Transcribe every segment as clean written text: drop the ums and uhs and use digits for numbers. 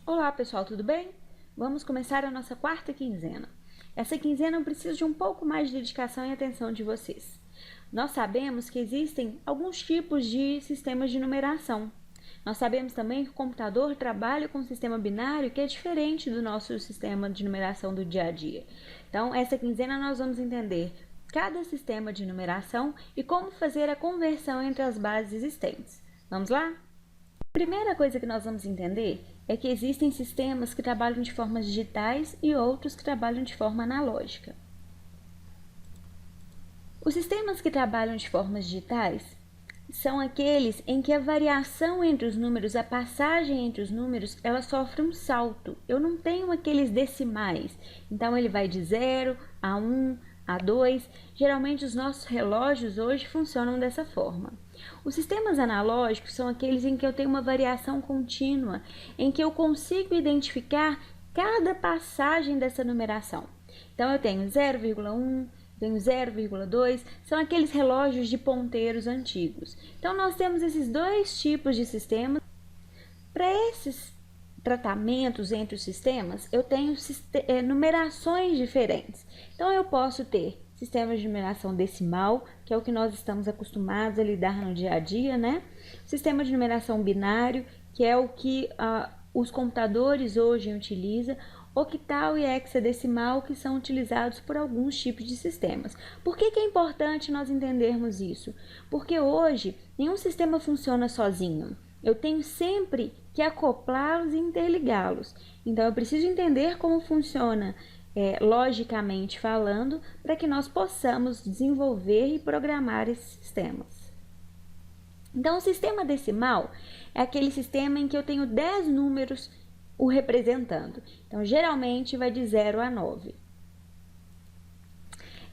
Olá pessoal, tudo bem? Vamos começar a nossa quarta quinzena. Essa quinzena eu preciso de um pouco mais de dedicação e atenção de vocês. Nós sabemos que existem alguns tipos de sistemas de numeração. Nós sabemos também que o computador trabalha com um sistema binário que é diferente do nosso sistema de numeração do dia a dia. Então, essa quinzena nós vamos entender cada sistema de numeração e como fazer a conversão entre as bases existentes. Vamos lá? A primeira coisa que nós vamos entender é que existem sistemas que trabalham de formas digitais e outros que trabalham de forma analógica. Os sistemas que trabalham de formas digitais são aqueles em que a variação entre os números, a passagem entre os números, ela sofre um salto. Eu não tenho aqueles decimais, então ele vai de 0 a 1, a 2. Geralmente os nossos relógios hoje funcionam dessa forma. Os sistemas analógicos são aqueles em que eu tenho uma variação contínua, em que eu consigo identificar cada passagem dessa numeração. Então eu tenho 0,1, tenho 0,2, são aqueles relógios de ponteiros antigos. Então nós temos esses dois tipos de sistemas. Para esses tratamentos entre os sistemas, eu tenho numerações diferentes. Então eu posso ter sistemas de numeração decimal, que é o que nós estamos acostumados a lidar no dia a dia, né? Sistema de numeração binário, que é o que os computadores hoje utilizam, octal e hexadecimal, que são utilizados por alguns tipos de sistemas. Por que é importante nós entendermos isso? Porque hoje nenhum sistema funciona sozinho. Eu tenho sempre que acoplá-los e interligá-los. Então eu preciso entender como funciona logicamente falando, para que nós possamos desenvolver e programar esses sistemas. Então, o sistema decimal é aquele sistema em que eu tenho 10 números o representando. Então, geralmente vai de 0 a 9.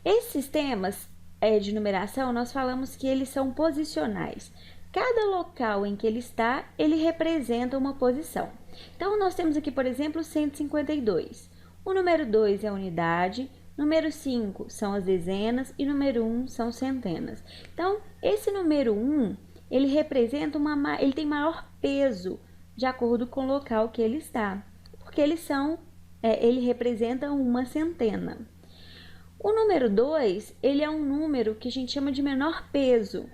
Esses sistemas de numeração, nós falamos que eles são posicionais. Cada local em que ele está, ele representa uma posição. Então, nós temos aqui, por exemplo, 152. O número 2 é a unidade, número 5 são as dezenas e número 1 são centenas. Então, esse número 1, ele representa ele tem maior peso de acordo com o local que ele está, porque ele representa uma centena. O número 2, ele é um número que a gente chama de menor peso,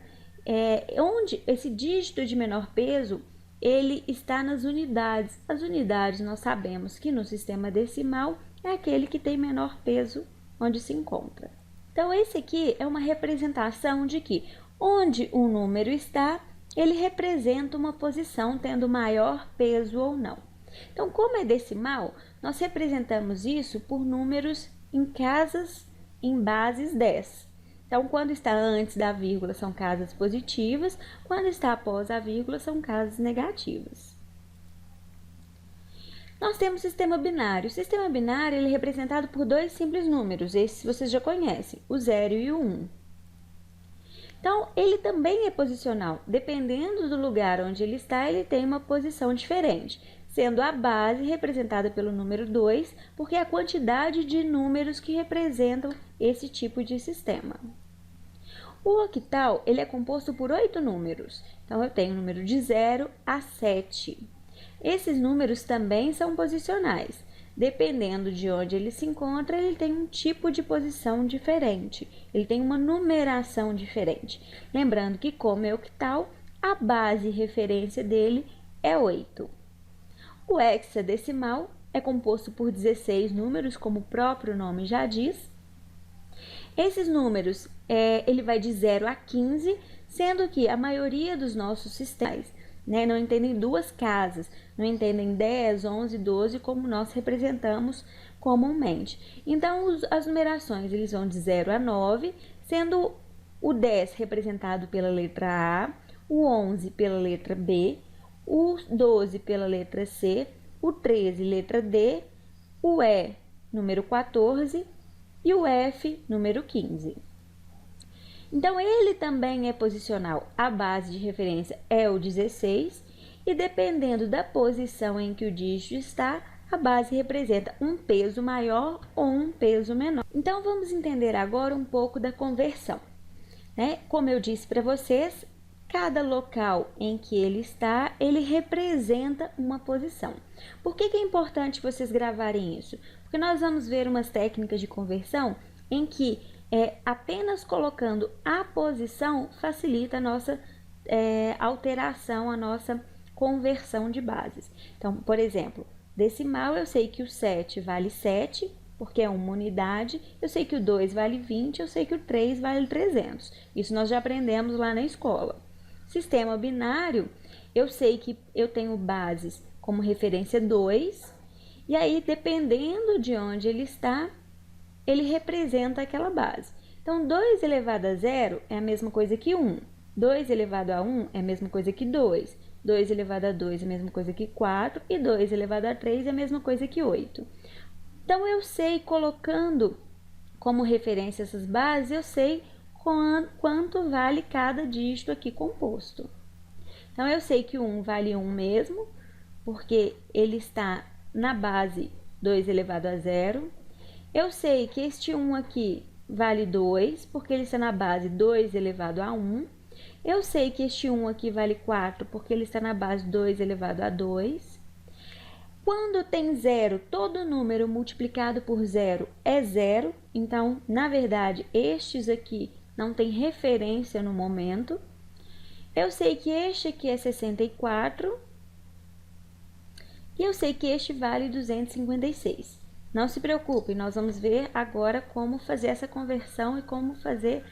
onde esse dígito de menor peso ele está nas unidades. As unidades nós sabemos que no sistema decimal é aquele que tem menor peso onde se encontra. Então, esse aqui é uma representação de que onde o número está, ele representa uma posição tendo maior peso ou não. Então, como é decimal, nós representamos isso por números em casas, em bases 10. Então, quando está antes da vírgula, são casas positivas. Quando está após a vírgula, são casas negativas. Nós temos o sistema binário. O sistema binário ele é representado por dois simples números. Esses vocês já conhecem, o 0 e o 1. Então, ele também é posicional. Dependendo do lugar onde ele está, ele tem uma posição diferente, sendo a base representada pelo número 2, porque é a quantidade de números que representam esse tipo de sistema. O octal ele é composto por 8 números. Então, eu tenho o número de 0 a 7. Esses números também são posicionais. Dependendo de onde ele se encontra, ele tem um tipo de posição diferente. Ele tem uma numeração diferente. Lembrando que, como é octal, a base referência dele é 8. O hexadecimal é composto por 16 números, como o próprio nome já diz. Esses números, ele vai de 0 a 15, sendo que a maioria dos nossos sistemas não entendem duas casas, não entendem 10, 11, 12, como nós representamos comumente. Então, as numerações eles vão de 0 a 9, sendo o 10 representado pela letra A, o 11 pela letra B, o 12 pela letra C, o 13 letra D, o E número 14 e o F número 15. Então, ele também é posicional. A base de referência é o 16 e, dependendo da posição em que o dígito está, a base representa um peso maior ou um peso menor. Então, vamos entender agora um pouco da conversão. Como eu disse para vocês, cada local em que ele está, ele representa uma posição. Por que é importante vocês gravarem isso? Porque nós vamos ver umas técnicas de conversão em que apenas colocando a posição facilita a nossa alteração, a nossa conversão de bases. Então, por exemplo, decimal, eu sei que o 7 vale 7, porque é uma unidade. Eu sei que o 2 vale 20, eu sei que o 3 vale 300. Isso nós já aprendemos lá na escola. Sistema binário, eu sei que eu tenho bases como referência 2, e aí, dependendo de onde ele está, ele representa aquela base. Então, 2 elevado a 0 é a mesma coisa que 1. 2 elevado a 1 é a mesma coisa que 2. 2 elevado a 2 é a mesma coisa que 4. E 2 elevado a 3 é a mesma coisa que 8. Então, eu sei, colocando como referência essas bases, eu sei quanto vale cada dígito aqui composto. Então, eu sei que o 1 vale 1 mesmo, porque ele está na base 2 elevado a 0. Eu sei que este 1 aqui vale 2, porque ele está na base 2 elevado a 1. Eu sei que este 1 aqui vale 4, porque ele está na base 2 elevado a 2. Quando tem 0, todo número multiplicado por 0 é 0. Então, na verdade, estes aqui não tem referência no momento. Eu sei que este aqui é 64. E eu sei que este vale 256. Não se preocupe, nós vamos ver agora como fazer essa conversão e como fazer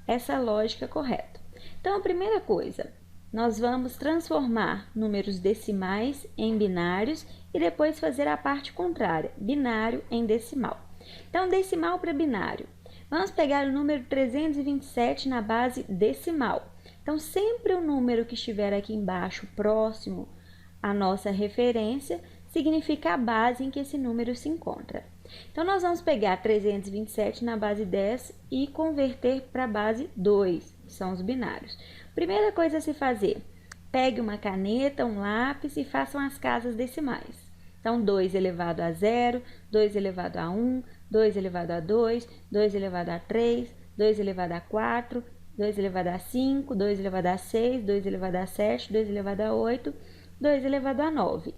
essa lógica correta. Então, a primeira coisa, nós vamos transformar números decimais em binários e depois fazer a parte contrária, binário em decimal. Então, decimal para binário. Vamos pegar o número 327 na base decimal. Então, sempre o número que estiver aqui embaixo, próximo à nossa referência, significa a base em que esse número se encontra. Então, nós vamos pegar 327 na base 10 e converter para a base 2, que são os binários. Primeira coisa a se fazer, pegue uma caneta, um lápis e façam as casas decimais. Então, 2 elevado a 0, 2 elevado a 1, 2 elevado a 2, 2 elevado a 3, 2 elevado a 4, 2 elevado a 5, 2 elevado a 6, 2 elevado a 7, 2 elevado a 8, 2 elevado a 9.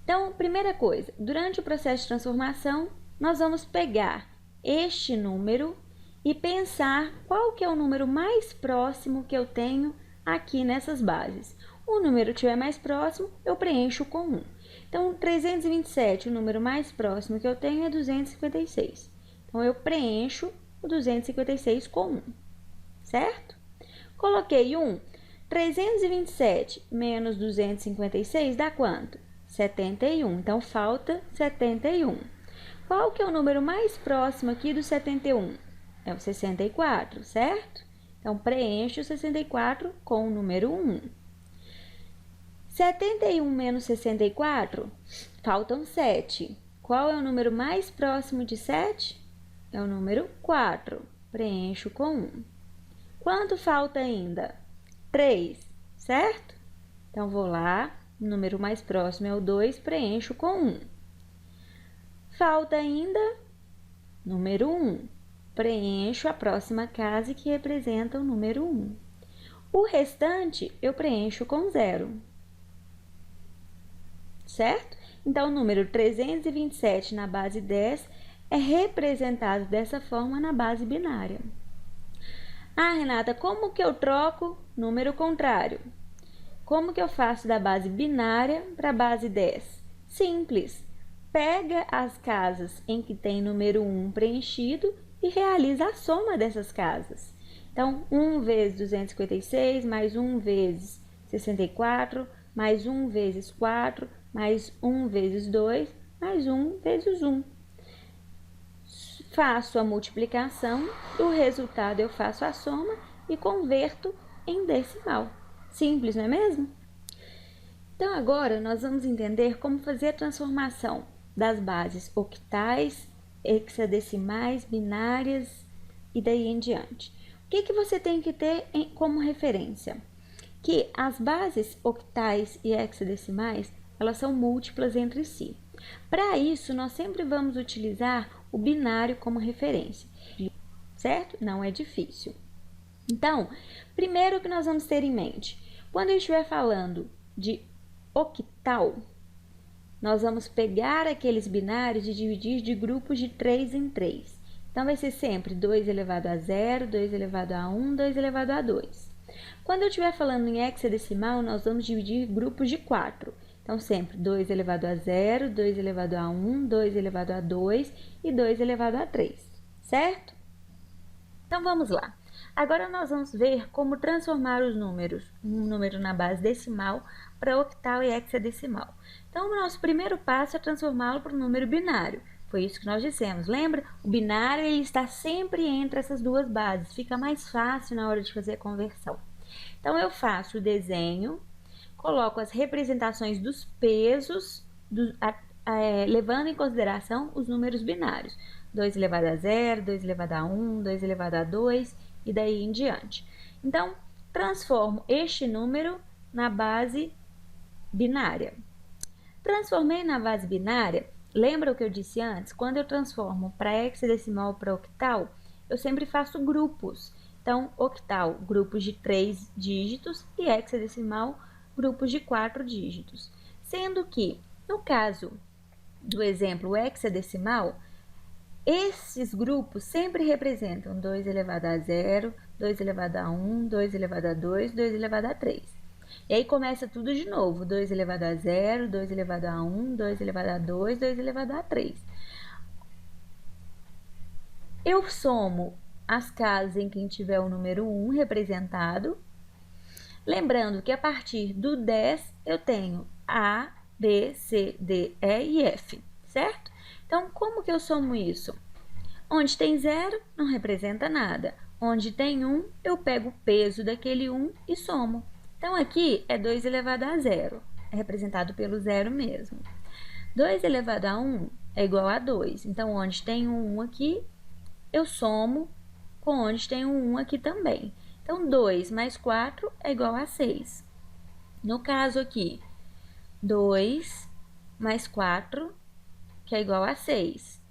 Então, primeira coisa, durante o processo de transformação, nós vamos pegar este número e pensar qual que é o número mais próximo que eu tenho aqui nessas bases. O número que estiver mais próximo, eu preencho com 1. Então, 327, o número mais próximo que eu tenho é 256. Então, eu preencho o 256 com 1, certo? Coloquei 1. 327 menos 256 dá quanto? 71. Então, falta 71. Qual que é o número mais próximo aqui do 71? É o 64, certo? Então, preencho o 64 com o número 1. 71 menos 64, faltam 7. Qual é o número mais próximo de 7? É o número 4. Preencho com 1. Quanto falta ainda? 3, certo? Então, vou lá, o número mais próximo é o 2, preencho com 1. Falta ainda número 1. Preencho a próxima casa que representa o número 1. O restante eu preencho com 0. Certo? Então, o número 327 na base 10 é representado dessa forma na base binária. Ah, Renata, como que eu troco número contrário? Como que eu faço da base binária para a base 10? Simples. Pega as casas em que tem número 1 preenchido e realiza a soma dessas casas. Então, 1 vezes 256, mais 1 vezes 64, mais 1 vezes 4, mais 1 vezes 2, mais 1 vezes 1. Faço a multiplicação, o resultado eu faço a soma e converto em decimal. Simples, não é mesmo? Então, agora nós vamos entender como fazer a transformação das bases octais, hexadecimais, binárias e daí em diante. O que você tem que ter como referência? Que as bases octais e hexadecimais, elas são múltiplas entre si. Para isso, nós sempre vamos utilizar o binário como referência, certo? Não é difícil. Então, primeiro que nós vamos ter em mente, quando eu estiver falando de octal, nós vamos pegar aqueles binários e dividir de grupos de 3 em 3. Então, vai ser sempre 2 elevado a 0, 2 elevado a 1, 2 elevado a 2. Quando eu estiver falando em hexadecimal, nós vamos dividir grupos de 4. Então, sempre 2 elevado a 0, 2 elevado a 1, 2 elevado a 2 e 2 elevado a 3, certo? Então, vamos lá. Agora, nós vamos ver como transformar os números, um número na base decimal, para octal e hexadecimal. Então, o nosso primeiro passo é transformá-lo para um número binário. Foi isso que nós dissemos, lembra? O binário ele está sempre entre essas duas bases, fica mais fácil na hora de fazer a conversão. Então, eu faço o desenho, coloco as representações dos pesos, levando em consideração os números binários. 2 elevado a 0, 2 elevado a 1, 2 elevado a 2 e daí em diante. Então, transformo este número na base binária. Transformei na base binária, lembra o que eu disse antes? Quando eu transformo para hexadecimal para octal, eu sempre faço grupos. Então, octal, grupos de 3 dígitos e hexadecimal, grupos de 4 dígitos. Sendo que, no caso do exemplo hexadecimal, esses grupos sempre representam 2 elevado a 0, 2 elevado a 1, 2 elevado a 2, 2 elevado a 3. E aí começa tudo de novo, 2 elevado a 0, 2 elevado a 1, 2 elevado a 2, 2 elevado a 3. Eu somo as casas em quem tiver o número 1 representado. Lembrando que a partir do 10 eu tenho A, B, C, D, E e F, certo? Então, como que eu somo isso? Onde tem 0, não representa nada. Onde tem 1, eu pego o peso daquele 1 e somo. Então, aqui é 2 elevado a 0, é representado pelo 0 mesmo. 2 elevado a 1 é igual a 2. Então, onde tem um 1 aqui, eu somo com onde tem um 1 aqui também. Então, 2 mais 4 é igual a 6. No caso aqui, 2 mais 4, que é igual a 6,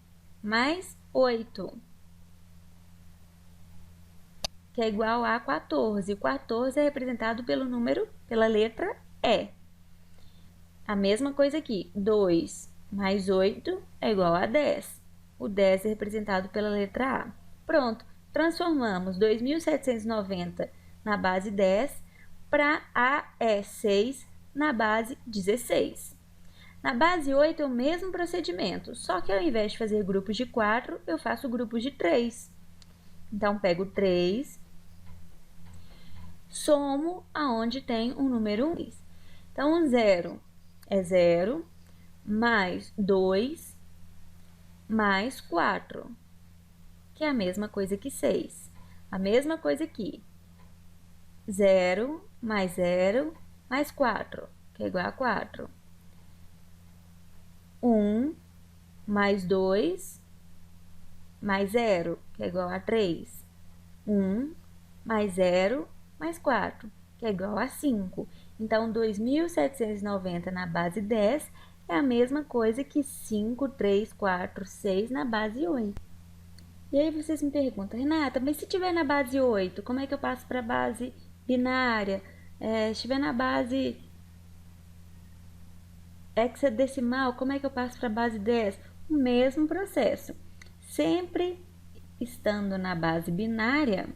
mais 8, que é igual a 14. 14 é representado pela letra E. A mesma coisa aqui, 2 mais 8 é igual a 10. O 10 é representado pela letra A. Pronto, transformamos 2.790 na base 10 para AE6 na base 16. Na base 8 é o mesmo procedimento, só que ao invés de fazer grupos de 4, eu faço grupos de 3. Então, pego 3, somo aonde tem um número 1. Então, 0 é 0, mais 2, mais 4, que é a mesma coisa que 6. A mesma coisa aqui, 0 mais 0, mais 4, que é igual a 4. 1 mais 2 mais 0, que é igual a 3. 1 mais 0 mais 4, que é igual a 5. Então, 2.790 na base 10 é a mesma coisa que 5, 3, 4, 6 na base 8. E aí vocês me perguntam, Renata, mas se tiver na base 8, como é que eu passo para a base binária? Se estiver na base hexadecimal, como é que eu passo para a base 10? O mesmo processo. Sempre estando na base binária,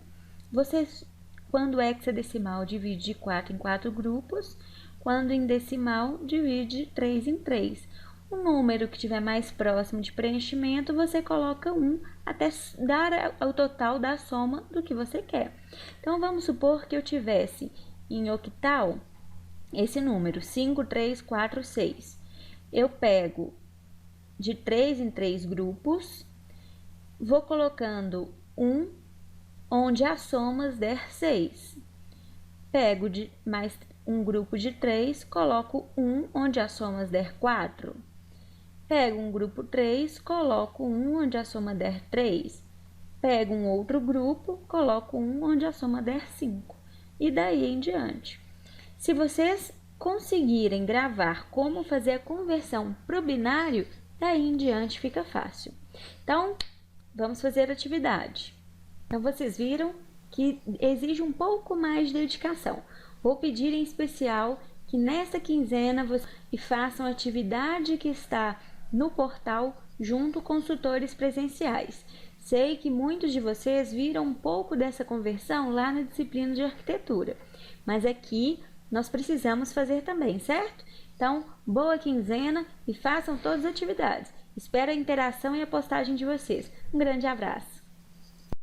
vocês, quando hexadecimal, divide de 4 em 4 grupos, quando em decimal, divide de 3 em 3. O número que estiver mais próximo de preenchimento, você coloca 1 até dar o total da soma do que você quer. Então, vamos supor que eu tivesse em octal esse número, 5, 3, 4, 6. Eu pego de 3 em 3 grupos, vou colocando 1 onde as somas der 6. Pego de mais um grupo de 3, coloco 1 onde as somas der 4. Pego um grupo 3, coloco 1 onde a soma der 3. Pego um outro grupo, coloco 1 onde a soma der 5. E daí em diante. Se vocês conseguirem gravar como fazer a conversão para o binário, daí em diante fica fácil. Então, vamos fazer a atividade. Então, vocês viram que exige um pouco mais de dedicação. Vou pedir em especial que nesta quinzena vocês façam a atividade que está no portal junto com consultores presenciais. Sei que muitos de vocês viram um pouco dessa conversão lá na disciplina de arquitetura, mas aqui nós precisamos fazer também, certo? Então, boa quinzena e façam todas as atividades. Espero a interação e a postagem de vocês. Um grande abraço!